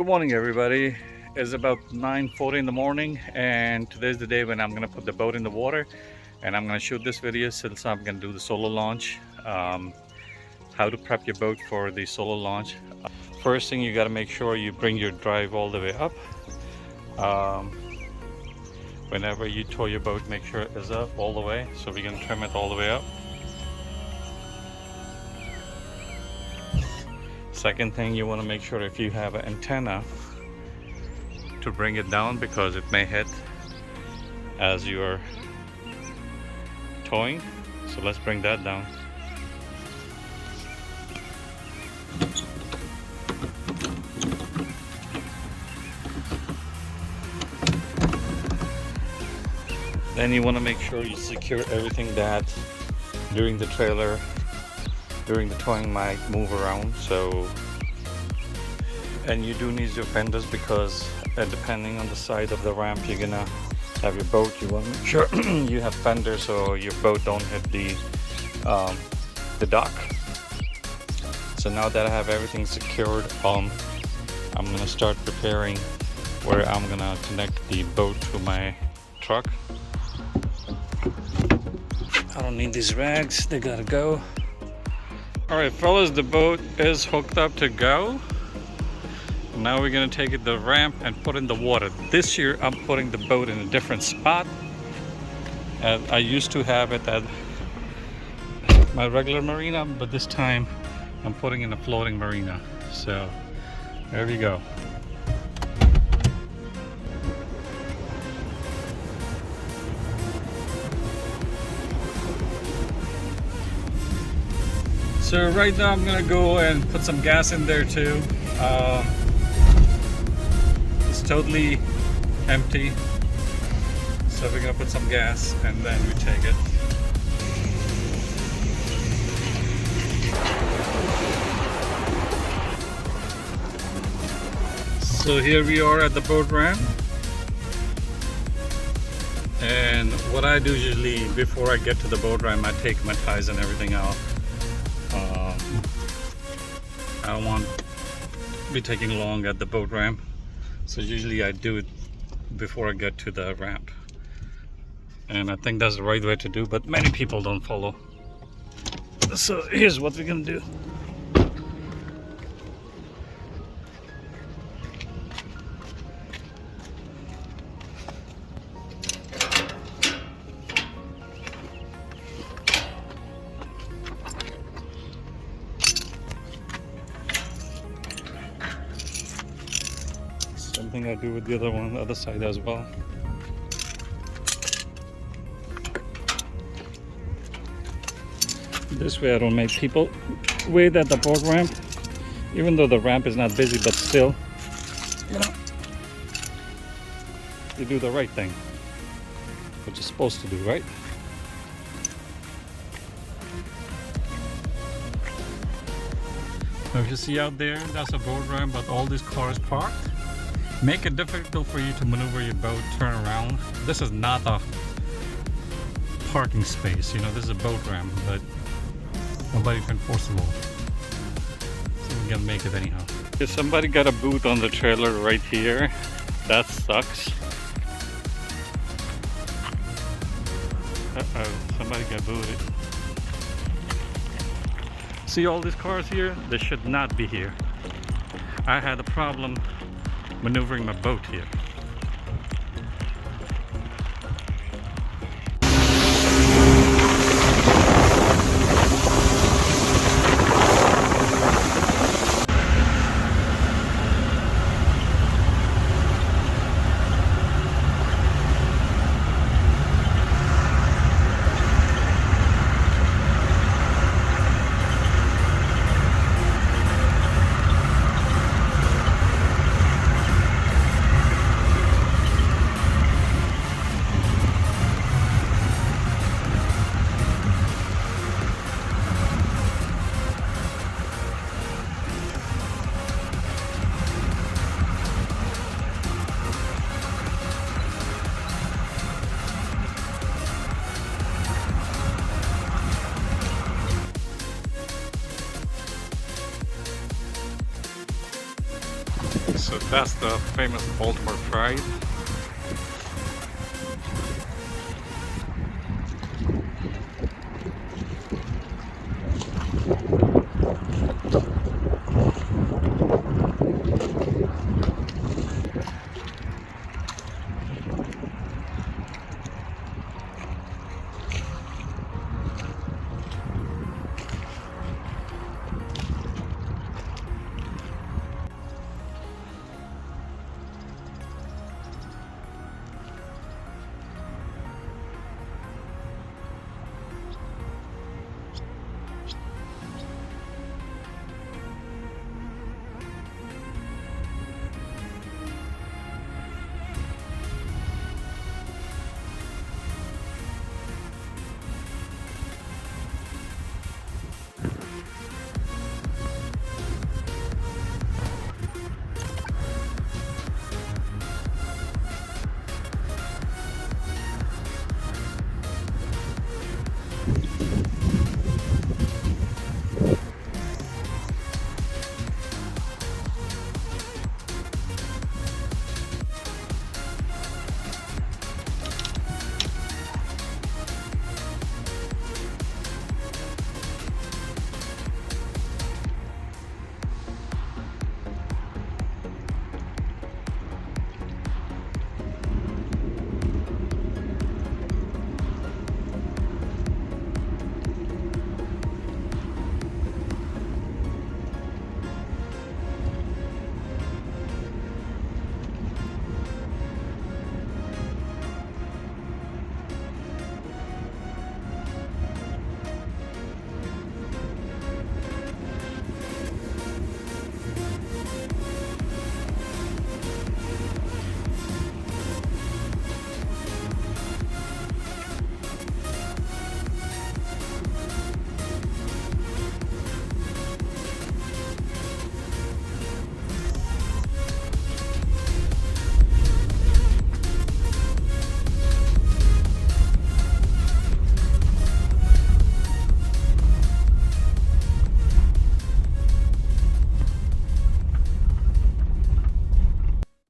Good morning, everybody. It's about 9:40 in the morning, and today's the day when I'm gonna put the boat in the water, and I'm gonna shoot this video since I'm gonna do the solo launch. How to prep your boat for the solo launch. First thing, you gotta make sure you bring your drive all the way up. Um, Whenever you tow your boat, make sure it is up all the way, so we can trim it all the way up. Second thing, you want to make sure if you have an antenna to bring it down, because it may hit as you're towing. So let's bring that down. Then you want to make sure you secure everything that during the towing might move around. So, and you do need your fenders, because depending on the side of the ramp you're gonna have your boat, you want to make sure you have fenders so your boat don't hit the dock. So now that I have everything secured, I'm gonna start preparing where I'm gonna connect the boat to my truck. I don't need these rags, they gotta go. Alright fellas, the boat is hooked up to go. Now we're gonna take it the ramp and put in the water. This year I'm putting the boat in a different spot. And I used to have it at my regular marina, but this time I'm putting in a floating marina. So there we go. So right now I'm gonna go and put some gas in there too. It's totally empty. So we're gonna put some gas and then we take it. So here we are at the boat ramp. And what I do usually before I get to the boat ramp, I take my ties and everything out. I don't want to be taking long at the boat ramp, so usually I do it before I get to the ramp, and I think that's the right way to do, but many people don't follow. So here's what we're gonna do. Something I do with the other side as well. This way I don't make people wait at the boat ramp, even though the ramp is not busy, but still, you know, you do the right thing, what you're supposed to do, right? Now if you see out there, that's a boat ramp, but all these cars parked. Make it difficult for you to maneuver your boat, turn around. This is not a parking space, you know, this is a boat ramp, but nobody can force the law. So we're gonna make it anyhow. If somebody got a boot on the trailer right here, that sucks. Uh-oh, somebody got booted. See all these cars here? They should not be here. I had a problem maneuvering my boat here. So that's the famous Baltimore Pride.